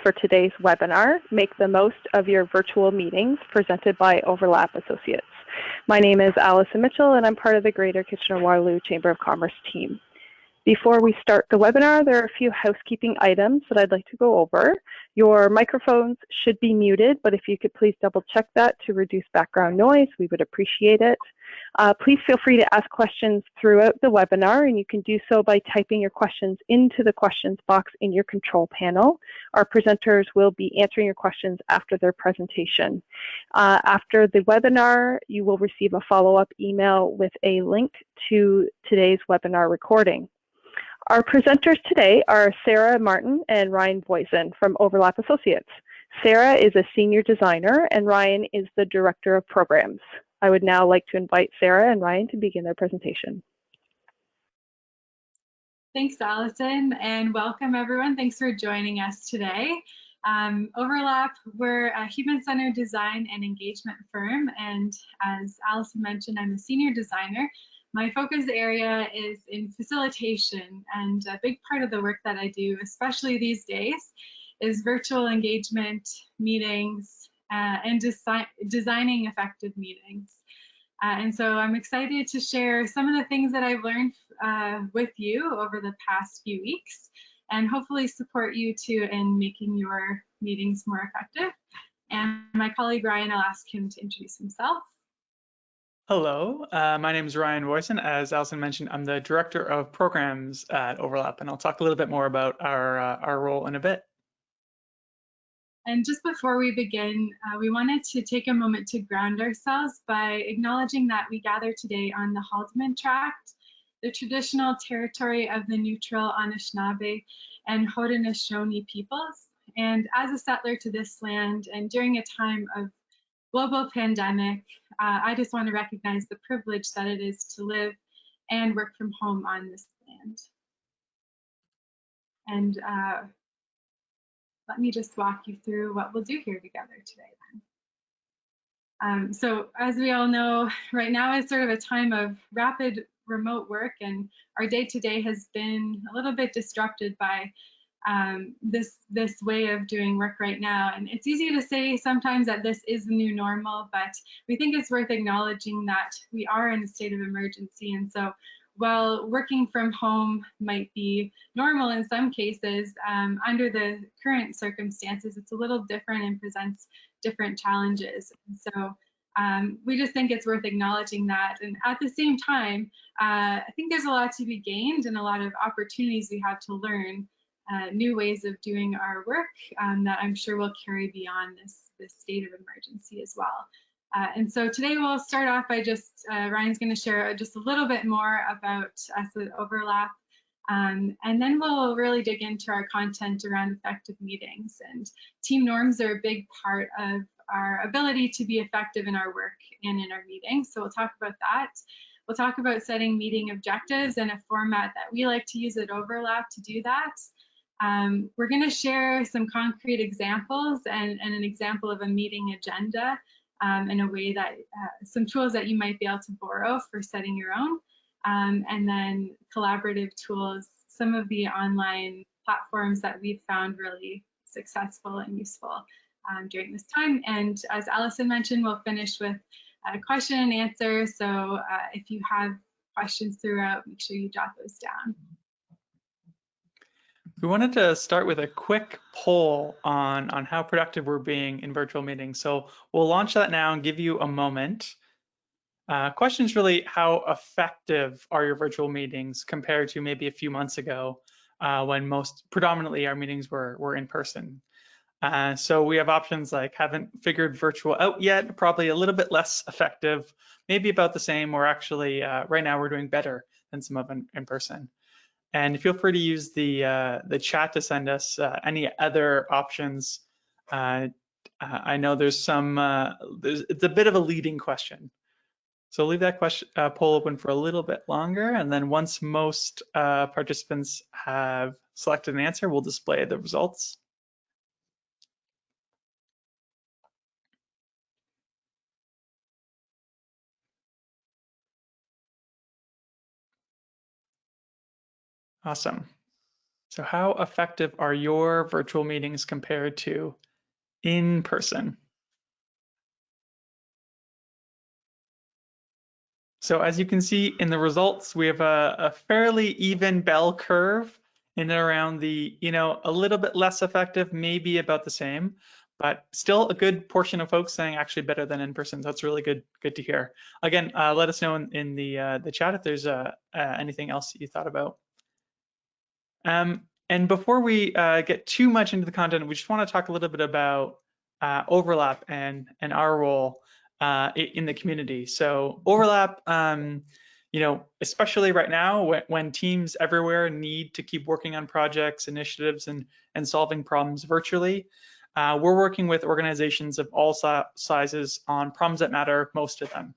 for today's webinar, Make the Most of Your Virtual Meetings, presented by Overlap Associates. My name is Allison Mitchell, and I'm part of the Greater Kitchener-Waterloo Chamber of Commerce team. Before we start the webinar, there are a few housekeeping items that I'd like to go over. Your microphones should be muted, but if you could please double check that to reduce background noise, we would appreciate it. Please feel free to ask questions throughout the webinar, and you can do so by typing your questions into the questions box in your control panel. Our presenters will be answering your questions after their presentation. After the webinar, you will receive a follow-up email with a link to today's webinar recording. Our presenters today are Sarah Martin and Ryan Voisin from Overlap Associates. Sarah is a senior designer and Ryan is the director of programs. I would now like to invite Sarah and Ryan to begin their presentation. Thanks, Allison, and welcome everyone. Thanks for joining us today. Overlap, we're a human-centered design and engagement firm, and as Allison mentioned, I'm a senior designer. My focus area is in facilitation, and a big part of the work that I do, especially these days, is virtual engagement, meetings, and designing effective meetings. And so I'm excited to share some of the things that I've learned with you over the past few weeks, and hopefully support you too in making your meetings more effective. And my colleague Ryan, I'll ask him to introduce himself. Hello, my name is Ryan Voisin. As Allison mentioned, I'm the Director of Programs at Overlap, and I'll talk a little bit more about our role in a bit. And just before we begin, we wanted to take a moment to ground ourselves by acknowledging that we gather today on the Haldeman Tract, the traditional territory of the neutral Anishinaabe and Haudenosaunee peoples. And as a settler to this land, and during a time of global pandemic, I just want to recognize the privilege that it is to live and work from home on this land. And let me just walk you through what we'll do here together today then. So as we all know, right now is sort of a time of rapid remote work, and our day-to-day has been a little bit disrupted by this way of doing work right now. And it's easy to say sometimes that this is the new normal, but we think it's worth acknowledging that we are in a state of emergency. And so while working from home might be normal in some cases, under the current circumstances, it's a little different and presents different challenges. And so we just think it's worth acknowledging that. And at the same time, I think there's a lot to be gained and a lot of opportunities we have to learn new ways of doing our work that I'm sure will carry beyond this state of emergency as well. And so today we'll start off by just, Ryan's going to share just a little bit more about us at Overlap, and then we'll really dig into our content around effective meetings. And team norms are a big part of our ability to be effective in our work and in our meetings. So we'll talk about that. We'll talk about setting meeting objectives and a format that we like to use at Overlap to do that. We're going to share some concrete examples and an example of a meeting agenda in a way that some tools that you might be able to borrow for setting your own, and then collaborative tools, some of the online platforms that we've found really successful and useful during this time. And as Allison mentioned, we'll finish with a question and answer. So if you have questions throughout, make sure you jot those down. We wanted to start with a quick poll on how productive we're being in virtual meetings. So we'll launch that now and give you a moment. Question's really, how effective are your virtual meetings compared to maybe a few months ago when predominantly our meetings were in person. So we have options like haven't figured virtual out yet, probably a little bit less effective, maybe about the same, or actually right now we're doing better than some of them in person. And feel free to use the chat to send us any other options. I know there's some, it's a bit of a leading question. So leave that question poll open for a little bit longer, and then once most participants have selected an answer, we'll display the results. Awesome. So how effective are your virtual meetings compared to in person? So as you can see in the results, we have a fairly even bell curve in and around the, a little bit less effective, maybe about the same, but still a good portion of folks saying actually better than in person. That's really good to hear. Again, let us know in the chat if there's anything else that you thought about. And before we get too much into the content, we just want to talk a little bit about overlap and our role in the community. So overlap, especially right now when teams everywhere need to keep working on projects, initiatives, and solving problems virtually, we're working with organizations of all sizes on problems that matter most to them.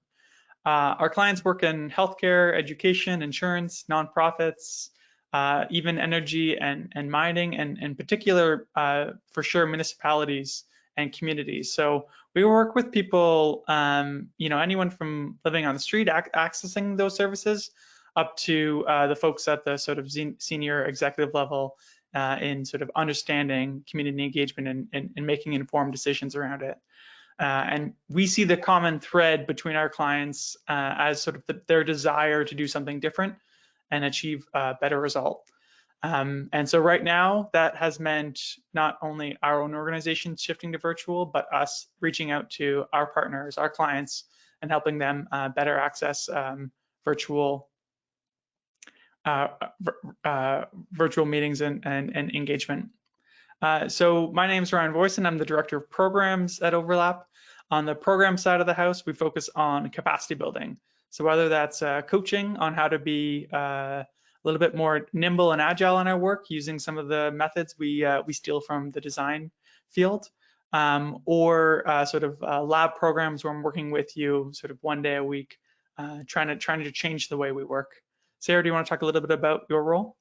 Our clients work in healthcare, education, insurance, nonprofits, even energy and mining, and in particular, for sure, municipalities and communities. So we work with people, anyone from living on the street, accessing those services, up to the folks at the sort of senior executive level in sort of understanding community engagement and making informed decisions around it. And we see the common thread between our clients as sort of their desire to do something different and achieve a better result. And so right now, that has meant not only our own organization shifting to virtual, but us reaching out to our partners, our clients, and helping them better access virtual meetings and engagement. So my name is Ryan Voisin. I'm the Director of Programs at Overlap. On the program side of the house, we focus on capacity building. So whether that's coaching on how to be a little bit more nimble and agile in our work using some of the methods we steal from the design field, or sort of lab programs where I'm working with you sort of one day a week, trying to change the way we work. Sarah, do you want to talk a little bit about your role?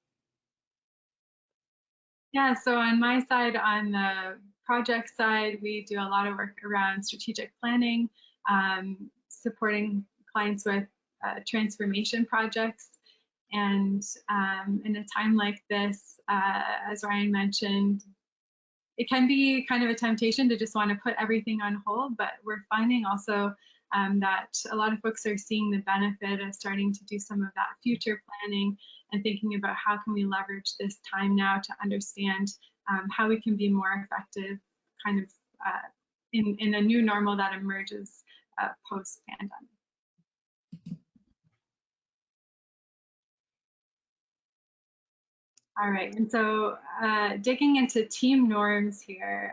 Yeah, so on my side, on the project side, we do a lot of work around strategic planning, supporting clients with transformation projects. And in a time like this, as Ryan mentioned, it can be kind of a temptation to just want to put everything on hold, but we're finding also that a lot of folks are seeing the benefit of starting to do some of that future planning and thinking about how can we leverage this time now to understand how we can be more effective kind of in a new normal that emerges post-pandemic. All right, and so digging into team norms here,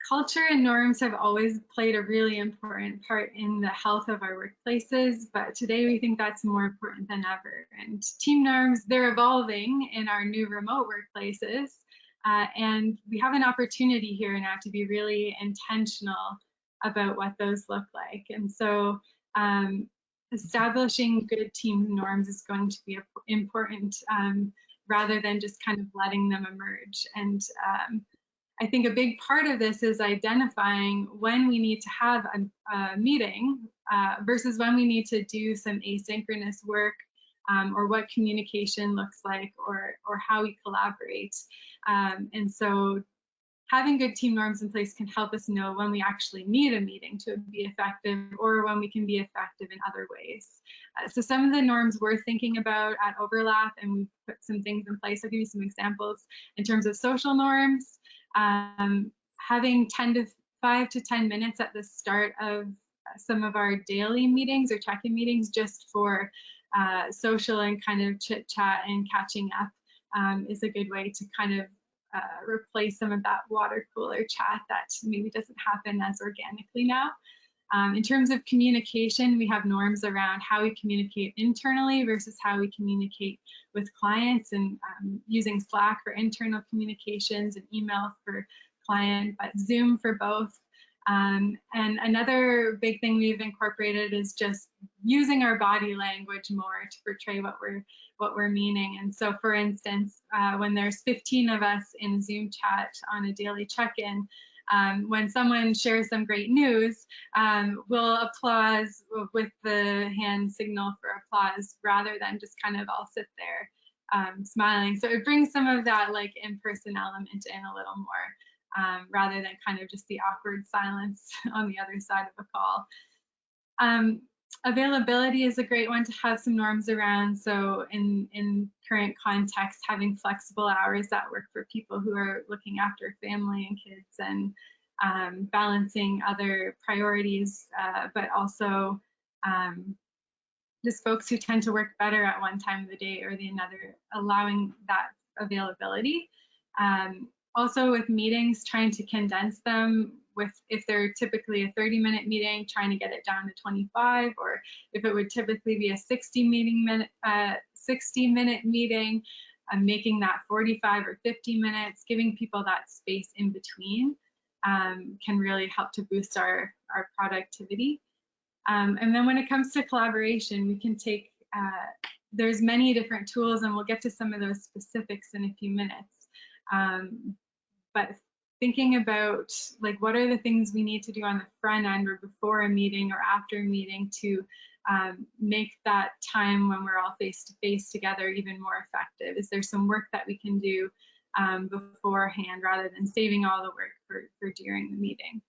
culture and norms have always played a really important part in the health of our workplaces, but today we think that's more important than ever. And team norms, they're evolving in our new remote workplaces, and we have an opportunity here now to be really intentional about what those look like. And so establishing good team norms is going to be important rather than just kind of letting them emerge. And I think a big part of this is identifying when we need to have a meeting versus when we need to do some asynchronous work, or what communication looks like, or how we collaborate. And so having good team norms in place can help us know when we actually need a meeting to be effective, or when we can be effective in other ways. So some of the norms we're thinking about at Overlap, and we've put some things in place. I'll give you some examples in terms of social norms. Having 5 to 10 minutes at the start of some of our daily meetings or check-in meetings just for social and kind of chit chat and catching up is a good way to kind of replace some of that water cooler chat that maybe doesn't happen as organically now. In terms of communication, we have norms around how we communicate internally versus how we communicate with clients, and using Slack for internal communications and email for client, but Zoom for both. And another big thing we've incorporated is just using our body language more to portray what we're meaning. And so, for instance, when there's 15 of us in a Zoom chat on a daily check-in, when someone shares some great news, we'll applause with the hand signal for applause rather than just kind of all sit there smiling. So it brings some of that like in-person element in a little more, rather than kind of just the awkward silence on the other side of a call. Availability is a great one to have some norms around. So in current context, having flexible hours that work for people who are looking after family and kids, and balancing other priorities, but also just folks who tend to work better at one time of the day or the another, allowing that availability. Also with meetings, trying to condense them, with if they're typically a 30-minute meeting, trying to get it down to 25, or if it would typically be a 60-minute meeting, making that 45 or 50 minutes, giving people that space in between can really help to boost our productivity. And then when it comes to collaboration, we can take, there's many different tools, and we'll get to some of those specifics in a few minutes. But thinking about like what are the things we need to do on the front end or before a meeting or after a meeting to make that time when we're all face to face together even more effective? Is there some work that we can do beforehand rather than saving all the work for during the meeting?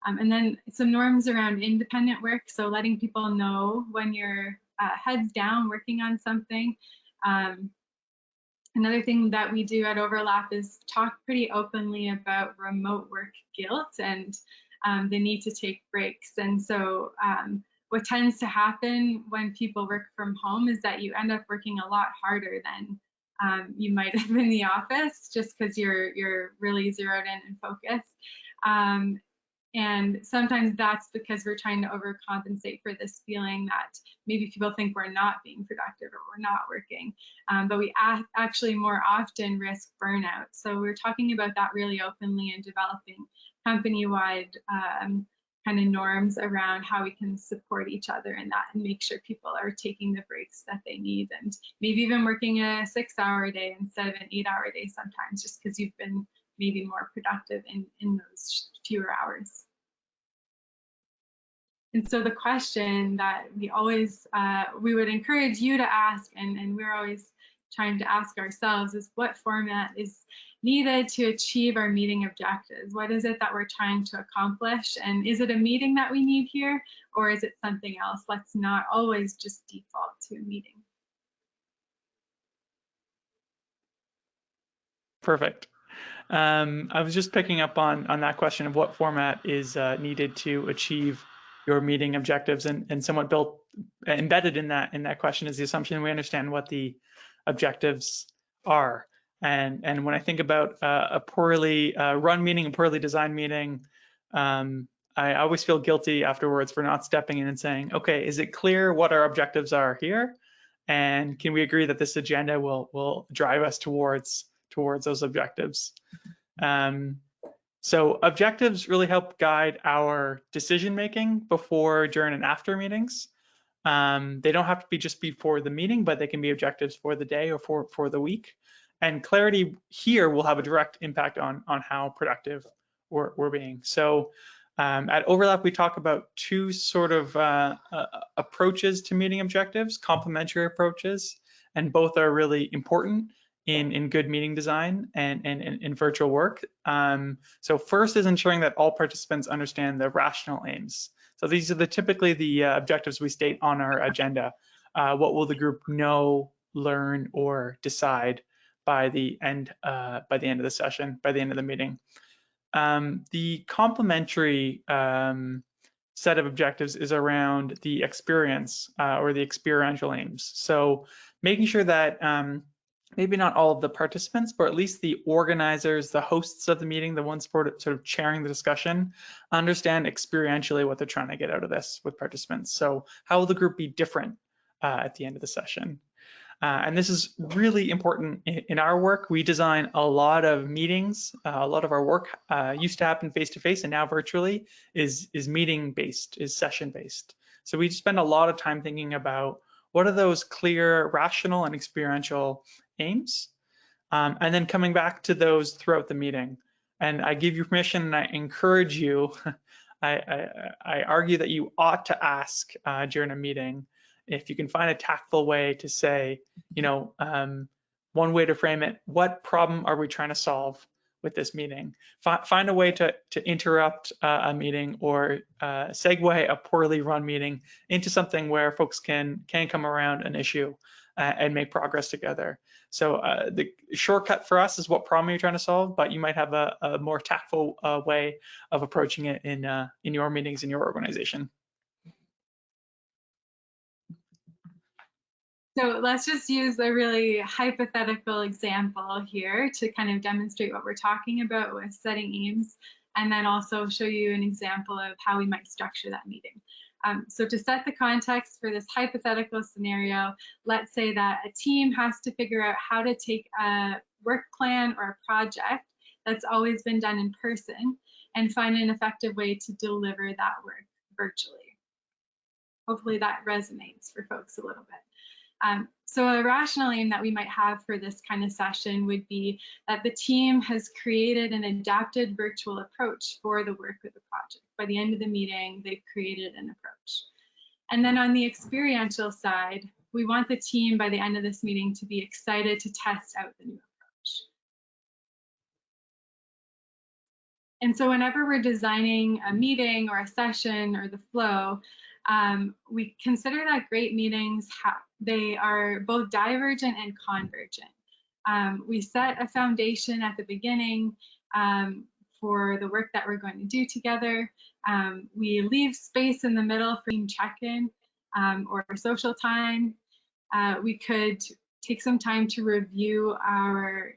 And then some norms around independent work, so letting people know when you're heads down working on something. Another thing that we do at Overlap is talk pretty openly about remote work guilt and the need to take breaks. And so what tends to happen when people work from home is that you end up working a lot harder than you might have in the office, just because you're really zeroed in and focused. And sometimes that's because we're trying to overcompensate for this feeling that maybe people think we're not being productive or we're not working, but we actually more often risk burnout. So we're talking about that really openly and developing company-wide kind of norms around how we can support each other in that and make sure people are taking the breaks that they need, and maybe even working a 6-hour day instead of an 8-hour day sometimes, just because you've been maybe more productive in those fewer hours. And so the question that we always, we would encourage you to ask, and we're always trying to ask ourselves, is what format is needed to achieve our meeting objectives? What is it that we're trying to accomplish? And is it a meeting that we need here, or is it something else? Let's not always just default to a meeting. Perfect. I was just picking up on that question of what format is needed to achieve your meeting objectives, and somewhat embedded in that question is the assumption we understand what the objectives are. And when I think about a poorly run meeting, a poorly designed meeting, I always feel guilty afterwards for not stepping in and saying, okay, is it clear what our objectives are here? And can we agree that this agenda will drive us towards those objectives? So objectives really help guide our decision making before, during, and after meetings. They don't have to be just before the meeting, but they can be objectives for the day or for the week. And clarity here will have a direct impact on how productive we're being. So at Overlap, we talk about two sort of approaches to meeting objectives, complementary approaches, and both are really important in good meeting design and in virtual work. So first is ensuring that all participants understand the rational aims. So these are typically the objectives we state on our agenda. What will the group know, learn, or decide by the end of the session, by the end of the meeting? The complementary set of objectives is around the experience or the experiential aims. So making sure that maybe not all of the participants, but at least the organizers, the hosts of the meeting, the ones sort of chairing the discussion, understand experientially what they're trying to get out of this with participants. So how will the group be different at the end of the session? And this is really important in our work. We design a lot of meetings. A lot of our work used to happen face-to-face, and now virtually is meeting-based, is session-based. So we spend a lot of time thinking about what are those clear, rational, and experiential aims, and then coming back to those throughout the meeting. And I give you permission, and I encourage you, I argue that you ought to ask during a meeting if you can find a tactful way to say, you know, one way to frame it, what problem are we trying to solve with this meeting? Find a way to interrupt a meeting or segue a poorly run meeting into something where folks can come around an issue and make progress together. So the shortcut for us is what problem you're trying to solve, but you might have a more tactful way of approaching it in your meetings in your organization. So let's just use a really hypothetical example here to kind of demonstrate what we're talking about with setting aims, and then also show you an example of how we might structure that meeting. So to set the context for this hypothetical scenario, let's say that a team has to figure out how to take a work plan or a project that's always been done in person and find an effective way to deliver that work virtually. Hopefully that resonates for folks a little bit. So a rational aim that we might have for this kind of session would be that the team has created an adapted virtual approach for the work of the project. By the end of the meeting, they've created an approach. And then on the experiential side, we want the team by the end of this meeting to be excited to test out the new approach. And so whenever we're designing a meeting or a session or the flow, we consider that great meetings, they are both divergent and convergent. We set a foundation at the beginning for the work that we're going to do together. We leave space in the middle for check-in or social time. We could take some time to review our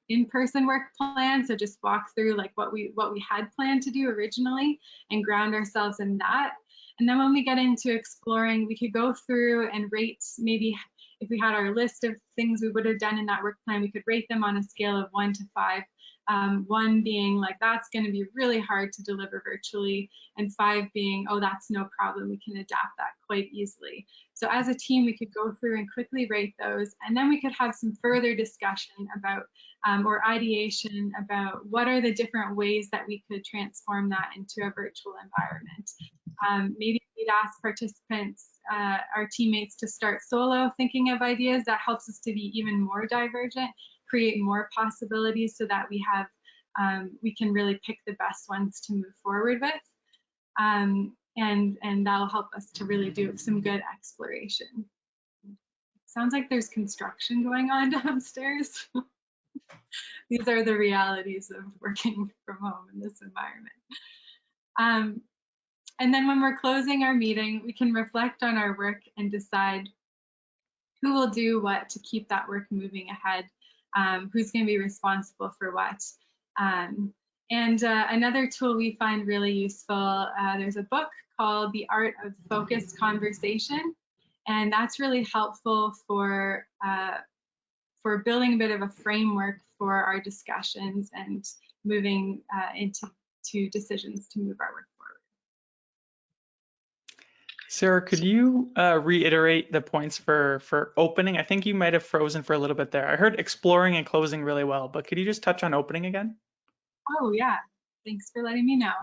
in-person work plan, so just walk through like what we had planned to do originally and ground ourselves in that. And then when we get into exploring, we could go through and rate, maybe if we had our list of things we would have done in that work plan, we could rate them on a scale of 1 to 5. 1 being like, that's going to be really hard to deliver virtually, and 5 being, oh, that's no problem, we can adapt that quite easily. So as a team, we could go through and quickly rate those, and then we could have some further discussion about or ideation about what are the different ways that we could transform that into a virtual environment. Maybe we'd ask participants, our teammates, to start solo thinking of ideas. That helps us to be even more divergent, create more possibilities so that we have we can really pick the best ones to move forward with. And that'll help us to really do some good exploration. Sounds like there's construction going on downstairs. These are the realities of working from home in this environment. And then when we're closing our meeting, we can reflect on our work and decide who will do what to keep that work moving ahead, who's going to be responsible for what. Another tool we find really useful, there's a book called The Art of Focused Conversation, and that's really helpful for building a bit of a framework for our discussions and moving into decisions to move our work forward. Sarah, could you reiterate the points for opening? I think you might have frozen for a little bit there. I heard exploring and closing really well, but could you just touch on opening again? Oh yeah, thanks for letting me know.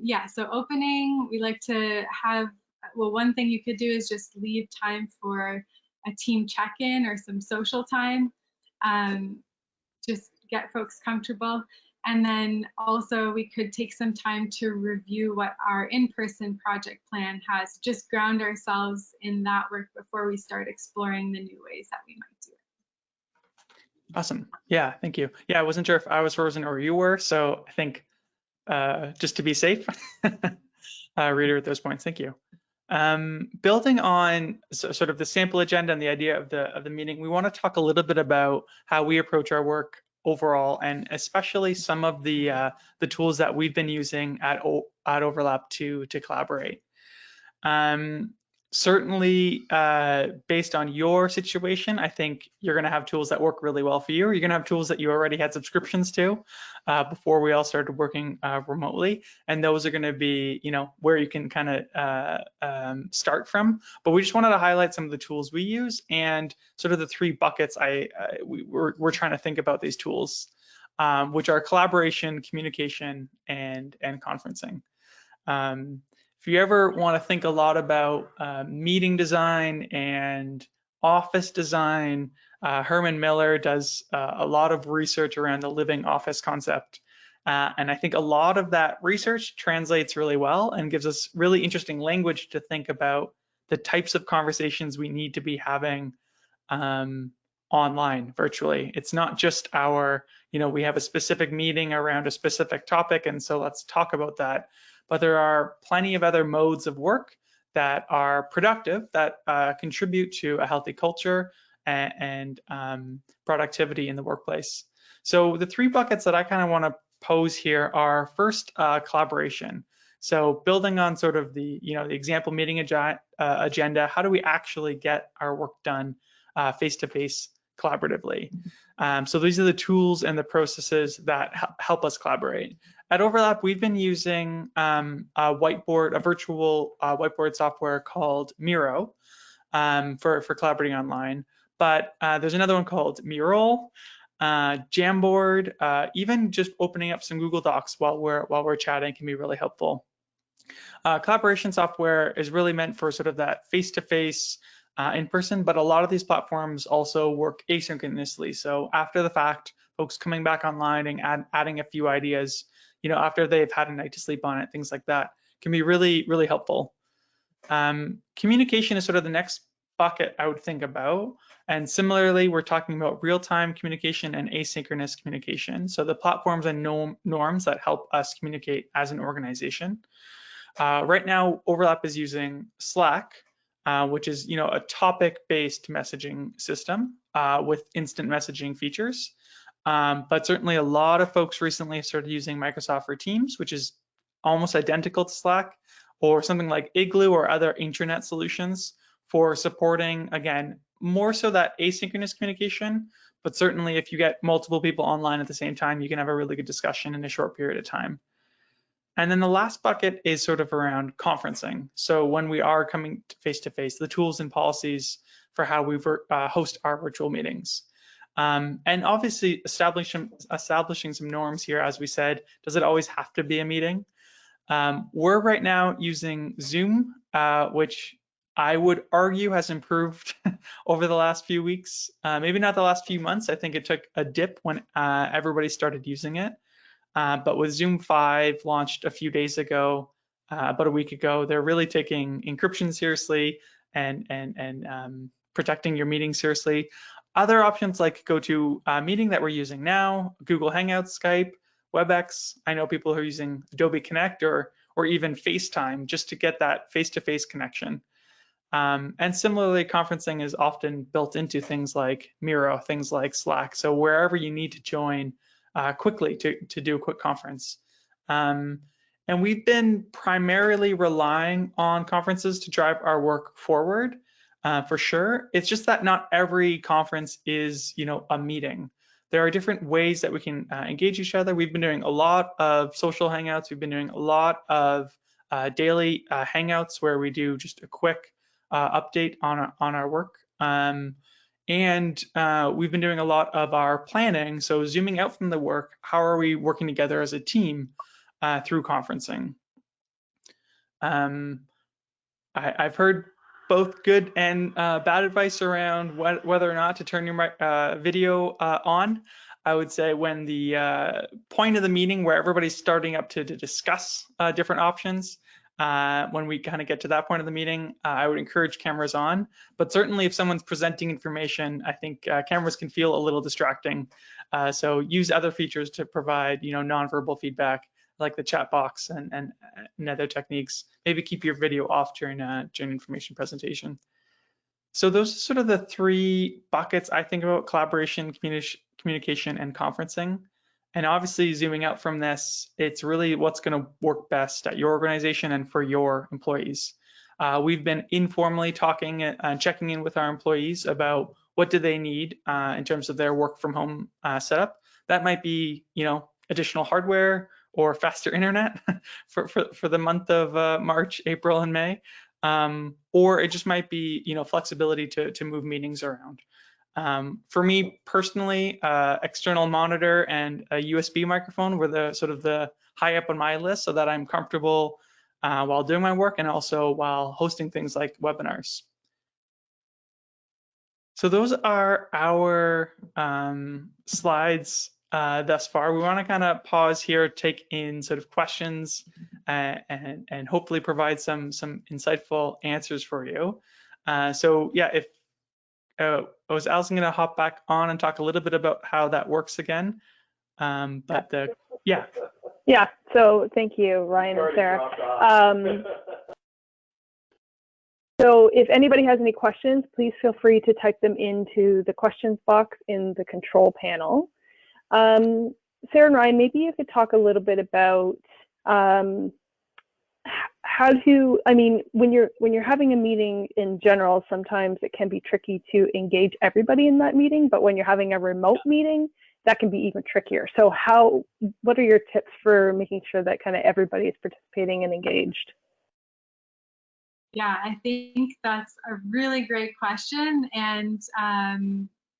Yeah, so opening, we like to have, well, one thing you could do is just leave time for a team check-in or some social time, just get folks comfortable. And then also we could take some time to review what our in-person project plan has, just ground ourselves in that work before we start exploring the new ways that we might do it. Awesome. Yeah, thank you. Yeah, I wasn't sure if I was frozen or you were, so I think just to be safe, reiterate those points. Thank you. Building on sort of the sample agenda and the idea of the meeting, we want to talk a little bit about how we approach our work overall, and especially some of the tools that we've been using at Overlap to collaborate. Certainly, based on your situation, I think you're going to have tools that work really well for you. Or you're going to have tools that you already had subscriptions to before we all started working remotely, and those are going to be, where you can kind of start from. But we just wanted to highlight some of the tools we use and sort of the 3 buckets we're trying to think about these tools, which are collaboration, communication, and conferencing. If you ever want to think a lot about meeting design and office design. Herman Miller does a lot of research around the living office concept. And I think a lot of that research translates really well and gives us really interesting language to think about the types of conversations we need to be having online, virtually. It's not just our, we have a specific meeting around a specific topic, and so let's talk about that. But there are plenty of other modes of work that are productive, that contribute to a healthy culture and productivity in the workplace. So the three buckets that I kind of want to pose here are first, collaboration. So building on sort of the, the example meeting agenda, how do we actually get our work done face-to-face collaboratively? So these are the tools and the processes that help us collaborate. At Overlap, we've been using a virtual whiteboard software called Miro for collaborating online. But there's another one called Mural, Jamboard, even just opening up some Google Docs while we're chatting can be really helpful. Collaboration software is really meant for sort of that face-to-face in person, but a lot of these platforms also work asynchronously. So after the fact, folks coming back online and adding a few ideas, after they've had a night to sleep on it, things like that can be really, really helpful. Communication is sort of the next bucket I would think about. And similarly, we're talking about real-time communication and asynchronous communication. So the platforms and norms that help us communicate as an organization. Right now, Overlap is using Slack, which is a topic-based messaging system with instant messaging features. But certainly a lot of folks recently have started using Microsoft for Teams, which is almost identical to Slack, or something like Igloo or other intranet solutions for supporting, again, more so that asynchronous communication. But certainly if you get multiple people online at the same time, you can have a really good discussion in a short period of time. And then the last bucket is sort of around conferencing. So when we are coming face to face, the tools and policies for how we host our virtual meetings. And obviously establishing some norms here, as we said, does it always have to be a meeting? We're right now using Zoom, which I would argue has improved over the last few weeks, maybe not the last few months. I think it took a dip when everybody started using it. But with Zoom 5 launched a few days ago, about a week ago, they're really taking encryption seriously and protecting your meeting seriously. Other options like GoToMeeting that we're using now, Google Hangouts, Skype, WebEx. I know people who are using Adobe Connect or even FaceTime just to get that face-to-face connection. And similarly, conferencing is often built into things like Miro, things like Slack. So wherever you need to join quickly to do a quick conference. And we've been primarily relying on conferences to drive our work forward, for sure. It's just that not every conference is, a meeting. There are different ways that we can engage each other. We've been doing a lot of social hangouts. We've been doing a lot of daily hangouts where we do just a quick update on our work. And we've been doing a lot of our planning. So zooming out from the work, how are we working together as a team through conferencing? I've heard both good and bad advice around whether or not to turn your video on. I would say when the point of the meeting where everybody's starting up to discuss different options, when we kind of get to that point of the meeting, I would encourage cameras on. But certainly if someone's presenting information, I think cameras can feel a little distracting. So use other features to provide, nonverbal feedback like the chat box and other techniques. Maybe keep your video off during information presentation. So those are sort of the three buckets I think about: collaboration, communication, and conferencing. And obviously zooming out from this, it's really what's going to work best at your organization and for your employees. We've been informally talking and checking in with our employees about what do they need in terms of their work from home setup. That might be, additional hardware or faster internet for the month of March, April, and May. Or it just might be, flexibility to move meetings around. For me personally, external monitor and a USB microphone were the high up on my list so that I'm comfortable while doing my work and also while hosting things like webinars. So those are our slides thus far. We want to kind of pause here, take in sort of questions, and hopefully provide some insightful answers for you. So yeah, if was Allison going to hop back on and talk a little bit about how that works again? Yeah. Yeah. So thank you, Ryan and Sarah. So if anybody has any questions, please feel free to type them into the questions box in the control panel. Sarah and Ryan, maybe you could talk a little bit about how to, I mean, when you're having a meeting in general, sometimes it can be tricky to engage everybody in that meeting, but when you're having a remote meeting, that can be even trickier. So what are your tips for making sure that kind of everybody is participating and engaged? Yeah, I think that's a really great question, and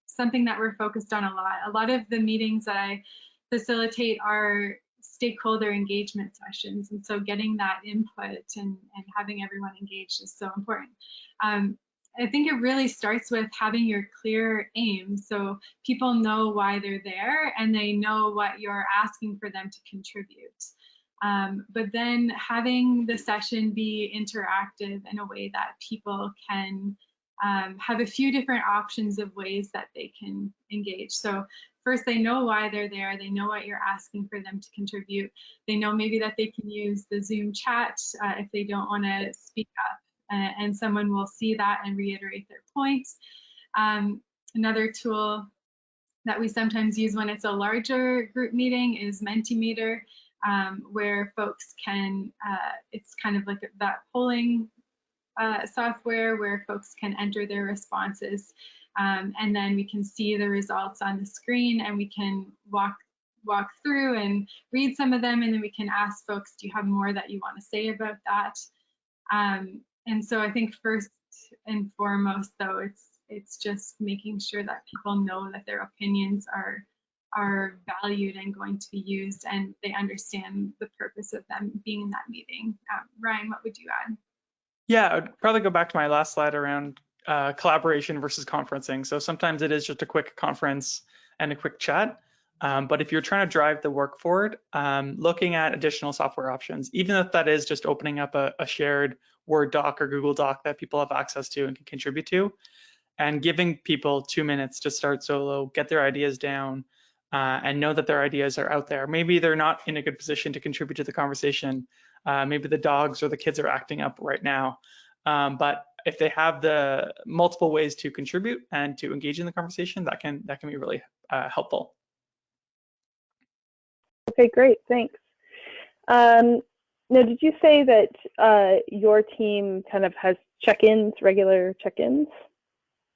something that we're focused on a lot. A lot of the meetings that I facilitate are stakeholder engagement sessions, and so getting that input and having everyone engaged is so important. I think it really starts with having your clear aim, so people know why they're there and they know what you're asking for them to contribute. But then having the session be interactive in a way that people can have a few different options of ways that they can engage. So first, they know why they're there. They know what you're asking for them to contribute. They know maybe that they can use the Zoom chat if they don't want to speak up, and someone will see that and reiterate their points. Another tool that we sometimes use when it's a larger group meeting is Mentimeter, where folks can, it's kind of like that polling software where folks can enter their responses, and then we can see the results on the screen, and we can walk through and read some of them, and then we can ask folks, do you have more that you want to say about that? And so I think first and foremost, though, it's just making sure that people know that their opinions are valued and going to be used, and they understand the purpose of them being in that meeting. Ryan, what would you add? Yeah, I'd probably go back to my last slide around collaboration versus conferencing. So sometimes it is just a quick conference and a quick chat. But if you're trying to drive the work forward, looking at additional software options, even if that is just opening up a shared Word doc or Google Doc that people have access to and can contribute to, and giving people 2 minutes to start solo, get their ideas down, and know that their ideas are out there. Maybe they're not in a good position to contribute to the conversation. Maybe the dogs or the kids are acting up right now. But if they have the multiple ways to contribute and to engage in the conversation, that can be really helpful. Okay, great, thanks. Now, did you say that your team kind of has check-ins, regular check-ins?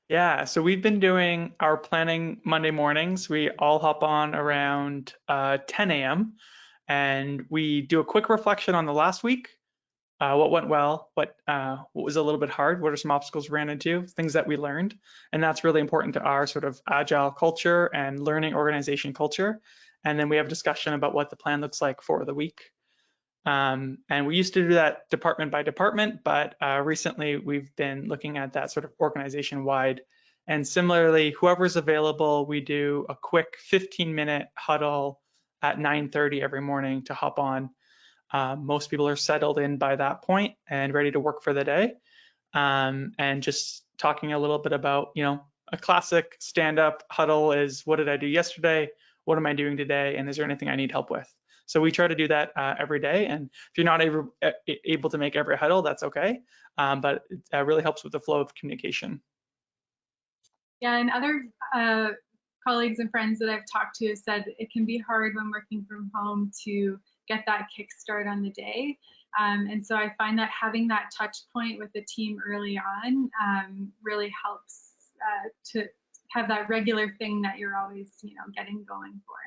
Yeah, so we've been doing our planning Monday mornings. We all hop on around 10 a.m. and we do a quick reflection on the last week. What went well, what was a little bit hard, what are some obstacles we ran into, things that we learned. And that's really important to our sort of agile culture and learning organization culture. And then we have a discussion about what the plan looks like for the week. And we used to do that department by department, but recently we've been looking at that sort of organization wide. And similarly, whoever's available, we do a quick 15-minute huddle at 9:30 every morning to hop on. Most people are settled in by that point and ready to work for the day. And just talking a little bit about, a classic stand-up huddle is, what did I do yesterday? What am I doing today? And is there anything I need help with? So we try to do that every day. And if you're not able to make every huddle, that's okay. But it really helps with the flow of communication. Yeah, and other colleagues and friends that I've talked to have said it can be hard when working from home to get that kickstart on the day. And so I find that having that touch point with the team early on really helps to have that regular thing that you're always, getting going for.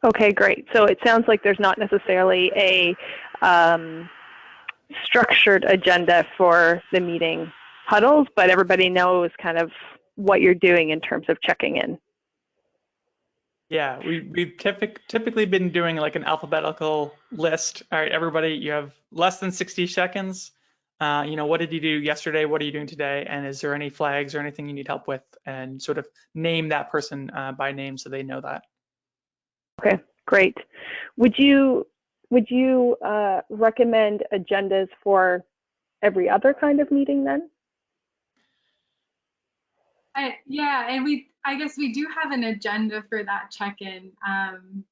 Okay, great. So it sounds like there's not necessarily a structured agenda for the meeting huddles, but everybody knows kind of what you're doing in terms of checking in. Yeah, we've typically been doing like an alphabetical list. All right, everybody, you have less than 60 seconds. what did you do yesterday? What are you doing today? And is there any flags or anything you need help with? And sort of name that person by name so they know that. Okay, great. Would you recommend agendas for every other kind of meeting then? Yeah, and I guess we do have an agenda for that check-in,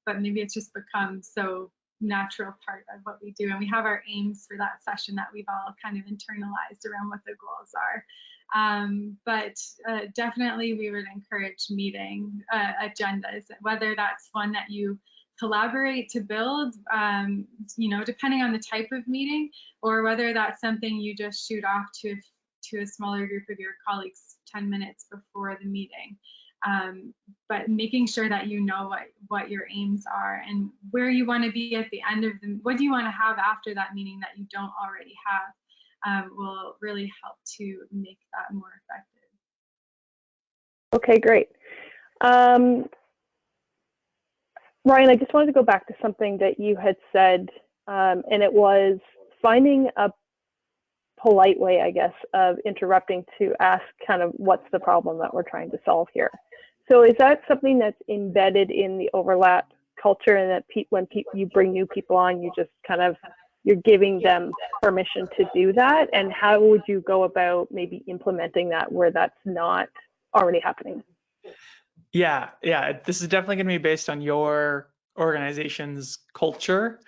but maybe it's just become so natural part of what we do. And we have our aims for that session that we've all kind of internalized around what the goals are. But definitely we would encourage meeting agendas, whether that's one that you collaborate to build, depending on the type of meeting, or whether that's something you just shoot off to a smaller group of your colleagues 10 minutes before the meeting. But making sure that you know what your aims are and where you want to be at the end of what do you want to have after that meeting that you don't already have, will really help to make that more effective. Okay, great. Ryan, I just wanted to go back to something that you had said, and it was finding a polite way, I guess, of interrupting to ask kind of what's the problem that we're trying to solve here. So is that something that's embedded in the overlap culture, and that when you bring new people on, you just kind of, you're giving them permission to do that? And how would you go about maybe implementing that where that's not already happening? Yeah, this is definitely going to be based on your organization's culture.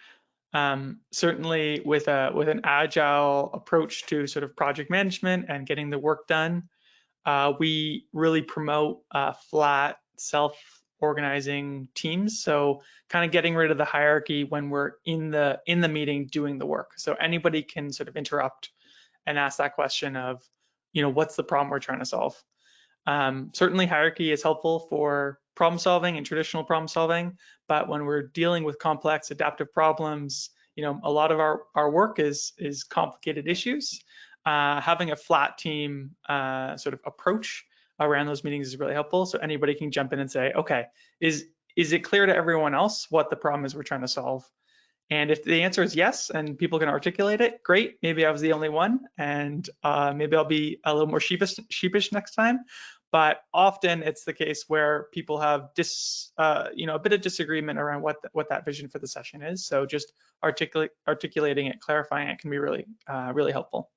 Certainly with an agile approach to sort of project management and getting the work done, we really promote flat, self-organizing teams. So kind of getting rid of the hierarchy when we're in the meeting doing the work. So anybody can sort of interrupt and ask that question of, what's the problem we're trying to solve? Certainly hierarchy is helpful for problem solving and traditional problem solving, but when we're dealing with complex adaptive problems, a lot of our work is complicated issues. Having a flat team sort of approach around those meetings is really helpful. So anybody can jump in and say, okay, is it clear to everyone else what the problem is we're trying to solve? And if the answer is yes, and people can articulate it, great. Maybe I was the only one, and maybe I'll be a little more sheepish next time. But often it's the case where people have a bit of disagreement around what that vision for the session is. So just articulating it, clarifying it can be really helpful.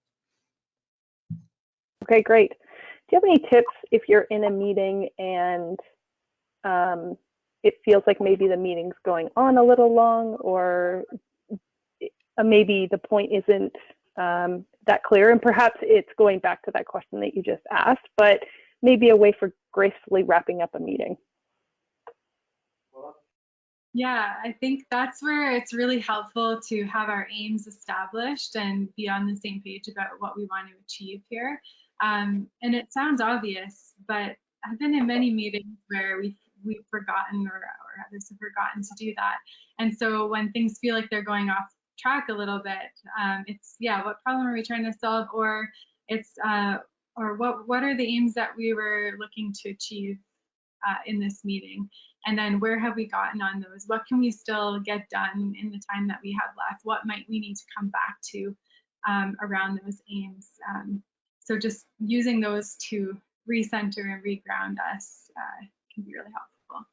Okay, great. Do you have any tips if you're in a meeting and it feels like maybe the meeting's going on a little long, or maybe the point isn't that clear, and perhaps it's going back to that question that you just asked, but maybe a way for gracefully wrapping up a meeting? Yeah, I think that's where it's really helpful to have our aims established and be on the same page about what we want to achieve here. And it sounds obvious, but I've been in many meetings where we've forgotten or others have forgotten to do that. And so when things feel like they're going off track a little bit, it's, what problem are we trying to solve? Or it's, or what are the aims that we were looking to achieve in this meeting? And then where have we gotten on those? What can we still get done in the time that we have left? What might we need to come back to around those aims? So just using those to recenter and reground us can be really helpful.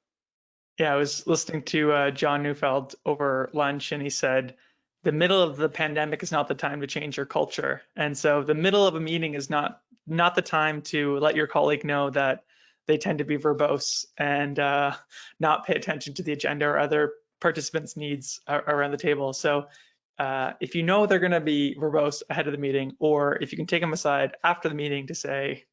Yeah, I was listening to John Neufeld over lunch, and he said, the middle of the pandemic is not the time to change your culture. And so the middle of a meeting is not the time to let your colleague know that they tend to be verbose and not pay attention to the agenda or other participants' needs around the table. So if you know they're going to be verbose ahead of the meeting, or if you can take them aside after the meeting to say,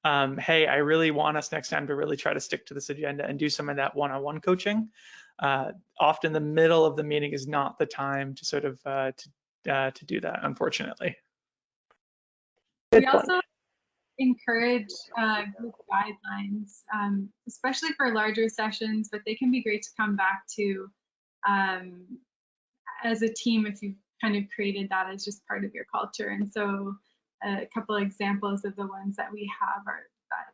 hey, I really want us next time to really try to stick to this agenda and do some of that one-on-one coaching. Often the middle of the meeting is not the time to sort of to do that, unfortunately. We also encourage group guidelines, especially for larger sessions, but they can be great to come back to as a team if you've kind of created that as just part of your culture. And so a couple of examples of the ones that we have are that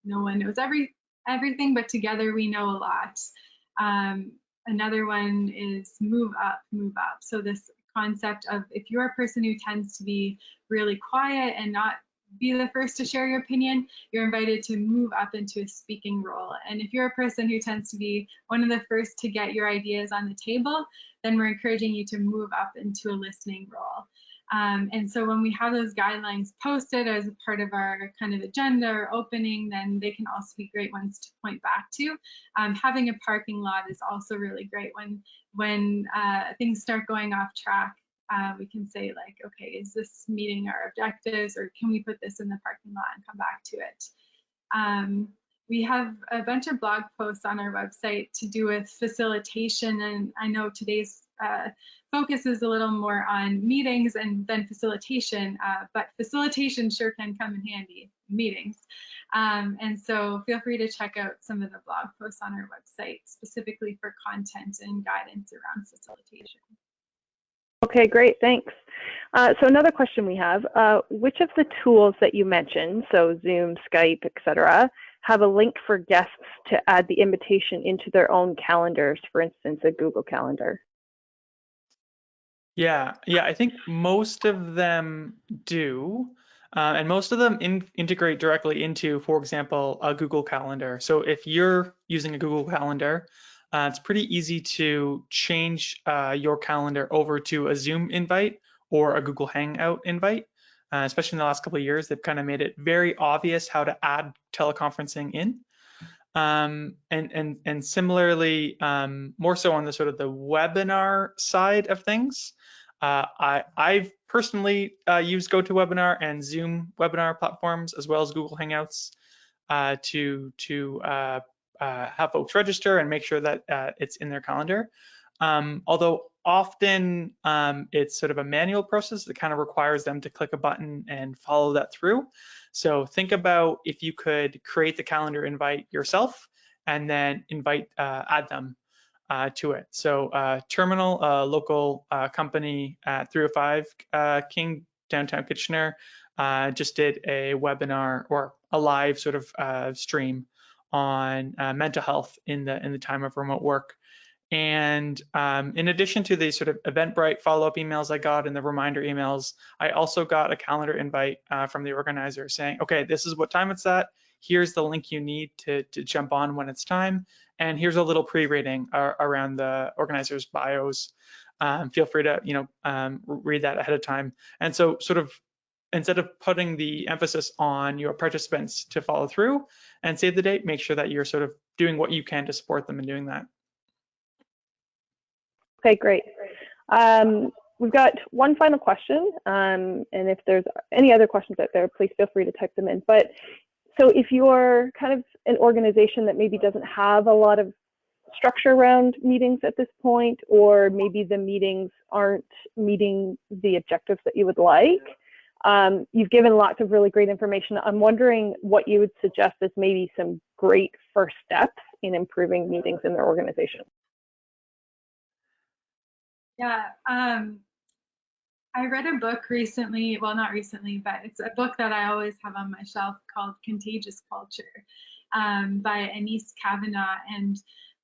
no one knows everything, but together we know a lot. Another one is move up, move up. So this concept of if you're a person who tends to be really quiet and not be the first to share your opinion, you're invited to move up into a speaking role. And if you're a person who tends to be one of the first to get your ideas on the table, then we're encouraging you to move up into a listening role. And so when we have those guidelines posted as a part of our kind of agenda or opening, then they can also be great ones to point back to. Having a parking lot is also really great when things start going off track. We can say like, okay, is this meeting our objectives, or can we put this in the parking lot and come back to it? We have a bunch of blog posts on our website to do with facilitation, and I know today's focus is a little more on meetings and then facilitation, but facilitation sure can come in handy in meetings. And so feel free to check out some of the blog posts on our website specifically for content and guidance around facilitation. Okay, great, thanks. So another question we have, which of the tools that you mentioned, so Zoom, Skype, etc., have a link for guests to add the invitation into their own calendars, for instance, a Google Calendar? Yeah, I think most of them do. And most of them integrate directly into, for example, a Google Calendar. So if you're using a Google Calendar, it's pretty easy to change your calendar over to a Zoom invite or a Google Hangout invite. Especially in the last couple of years, they've kind of made it very obvious how to add teleconferencing in. And similarly, more so on the sort of the webinar side of things. I've personally used GoToWebinar and Zoom webinar platforms as well as Google Hangouts to have folks register and make sure that it's in their calendar. Although often it's sort of a manual process that kind of requires them to click a button and follow that through. So think about if you could create the calendar invite yourself and then add them to it. So Terminal, a local company at 305 King, downtown Kitchener, just did a webinar or a live sort of stream on mental health in the time of remote work. And in addition to the sort of Eventbrite follow-up emails I got and the reminder emails, I also got a calendar invite from the organizer saying, okay, this is what time it's at. Here's the link you need to jump on when it's time. And here's a little pre-rating around the organizer's bios. Feel free to read that ahead of time. And so sort of instead of putting the emphasis on your participants to follow through and save the date, make sure that you're sort of doing what you can to support them in doing that. Okay, great. We've got one final question, and if there's any other questions out there, please feel free to type them in. But so if you're kind of an organization that maybe doesn't have a lot of structure around meetings at this point, or maybe the meetings aren't meeting the objectives that you would like, you've given lots of really great information. I'm wondering what you would suggest as maybe some great first steps in improving meetings in their organization. Yeah, I read a book recently, well, not recently, but it's a book that I always have on my shelf called Contagious Culture by Anise Kavanagh. And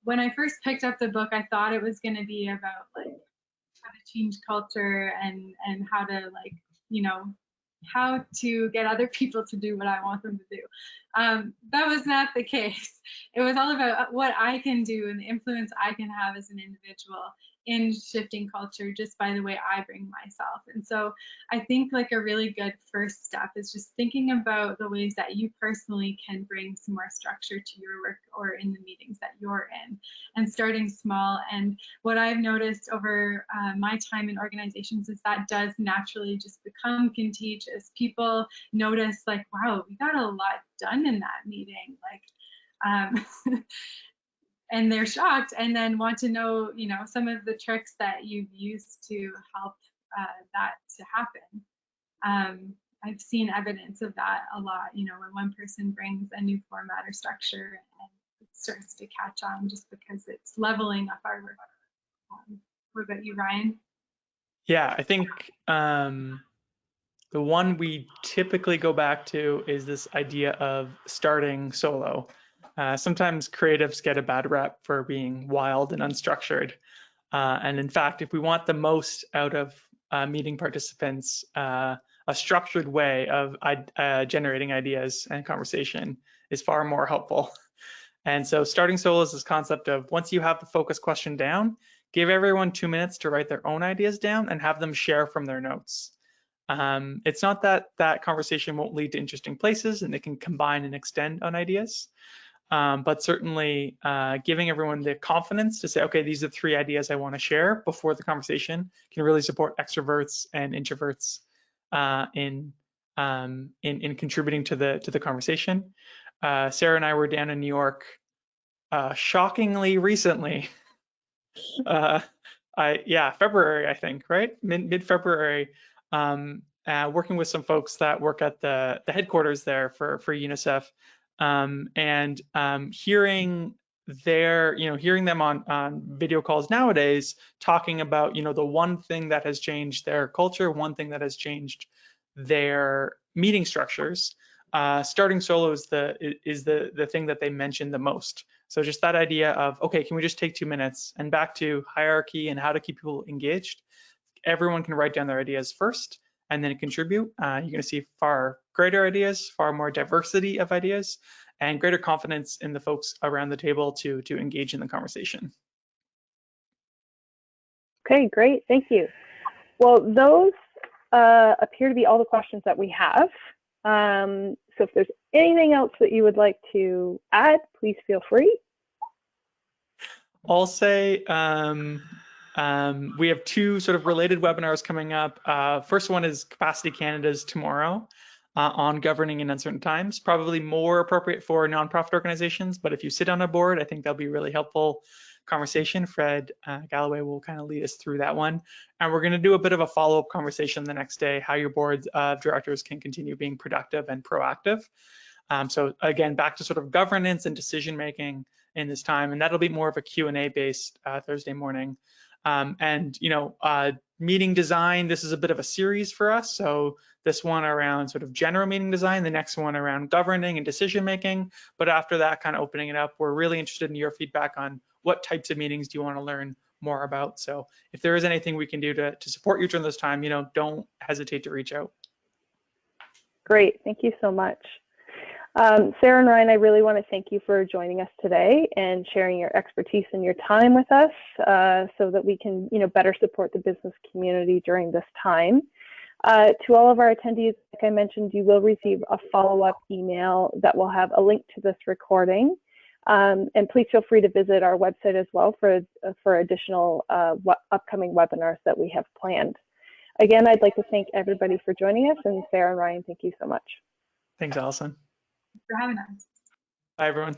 when I first picked up the book, I thought it was going to be about like how to change culture and how to like, how to get other people to do what I want them to do. That was not the case. It was all about what I can do and the influence I can have as an individual in shifting culture just by the way I bring myself. And so I think like a really good first step is just thinking about the ways that you personally can bring some more structure to your work or in the meetings that you're in, and starting small. And what I've noticed over my time in organizations is that does naturally just become contagious. People notice like, wow, we got a lot done in that meeting. Like, and they're shocked and then want to know, some of the tricks that you've used to help that to happen. I've seen evidence of that a lot, when one person brings a new format or structure and it starts to catch on just because it's leveling up our work. What about you, Ryan? Yeah, I think the one we typically go back to is this idea of starting solo. Sometimes creatives get a bad rep for being wild and unstructured. And in fact, if we want the most out of meeting participants, a structured way of generating ideas and conversation is far more helpful. And so starting solo is this concept of once you have the focus question down, give everyone 2 minutes to write their own ideas down and have them share from their notes. It's not that that conversation won't lead to interesting places and they can combine and extend on ideas, but certainly giving everyone the confidence to say, okay, these are the 3 ideas I want to share before the conversation can really support extroverts and introverts in contributing to the conversation. Sarah and I were down in New York shockingly recently. February, I think, right? Mid-February, working with some folks that work at the headquarters there for UNICEF, and hearing them on video calls nowadays, talking about, the one thing that has changed their culture, one thing that has changed their meeting structures. Starting solo is the thing that they mentioned the most. So just that idea of, okay, can we just take 2 minutes, and back to hierarchy and how to keep people engaged. Everyone can write down their ideas first and then contribute. You're going to see far greater ideas, far more diversity of ideas, and greater confidence in the folks around the table to engage in the conversation. Okay, great, thank you. Well, those appear to be all the questions that we have. So if there's anything else that you would like to add, please feel free. I'll say we have 2 sort of related webinars coming up. First one is Capacity Canada's tomorrow on governing in uncertain times, probably more appropriate for nonprofit organizations, but if you sit on a board, I think that'll be really helpful conversation. Fred Galloway will kind of lead us through that one. And we're going to do a bit of a follow-up conversation the next day, how your board of directors can continue being productive and proactive. So again, back to sort of governance and decision-making in this time, and that'll be more of a Q&A based Thursday morning. Meeting design, this is a bit of a series for us. So this one around sort of general meeting design, the next one around governing and decision-making. But after that, kind of opening it up, we're really interested in your feedback on what types of meetings do you want to learn more about. So if there is anything we can do to support you during this time, don't hesitate to reach out. Great, thank you so much. Sarah and Ryan, I really want to thank you for joining us today and sharing your expertise and your time with us so that we can, better support the business community during this time. To all of our attendees, like I mentioned, you will receive a follow-up email that will have a link to this recording. And please feel free to visit our website as well for additional upcoming webinars that we have planned. Again, I'd like to thank everybody for joining us, and Sarah and Ryan, thank you so much. Thanks, Allison. For having us. Bye, everyone.